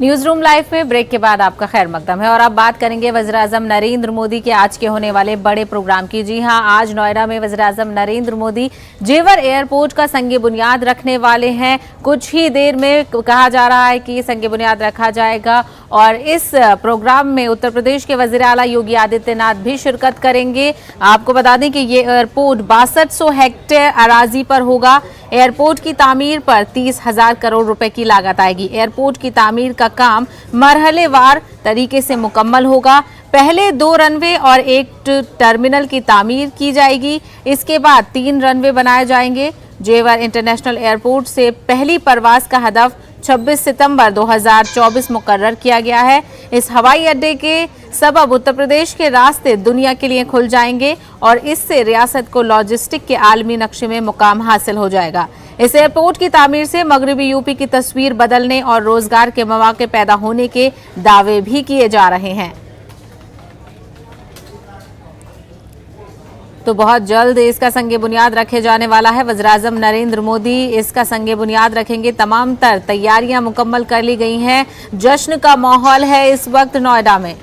News room live में break के बाद आपका खैर मकदम है और अब बात करेंगे वज़ीर-ए-आज़म नरेंद्र मोदी के आज के होने वाले बड़े प्रोग्राम की। जी हां, आज नोएडा में वज़ीर-ए-आज़म नरेंद्र मोदी जेवर एयरपोर्ट का संग बुनियाद रखने वाले हैं। कुछ ही देर में कहा जा रहा है कि संग बुनियाद रखा जाएगा और इस प्रोग्राम में उत्तर प्रदेश के वज़ीर आला योगी आदित्यनाथ भी शिरकत करेंगे। आपको बता दें कि ये एयरपोर्ट 6200 हेक्टेयर अराजी पर होगा। एयरपोर्ट की तामीर पर 30,000 करोड़ रुपए की लागत आएगी। एयरपोर्ट की तामीर का काम मरहलेवार तरीके से मुकम्मल होगा। पहले 2 रनवे और 1 टर्मिनल की तामीर की जाएगी। इसके बाद 3 रनवे बनाए जाएंगे। जेवर इंटरनेशनल एयरपोर्ट से पहली परवाज का हदफ 26 सितंबर 2024 मुकर्रर किया गया है। इस हवाई अड्डे के सबब उत्तर प्रदेश के रास्ते दुनिया के लिए खुल जाएंगे और इससे रियासत को लॉजिस्टिक के आलमी नक्शे में मुकाम हासिल हो जाएगा। इस एयरपोर्ट की तामीर से मगरबी यूपी की तस्वीर बदलने और रोजगार के मौके पैदा होने के दावे भी किए जा रहे हैं। तो बहुत जल्द इसका संगे बुनियाद रखे जाने वाला है। वज़ीर-ए-आज़म नरेंद्र मोदी इसका संगे बुनियाद रखेंगे। तमाम तैयारियां मुकम्मल कर ली गई हैं। जश्न का माहौल है इस वक्त नोएडा में।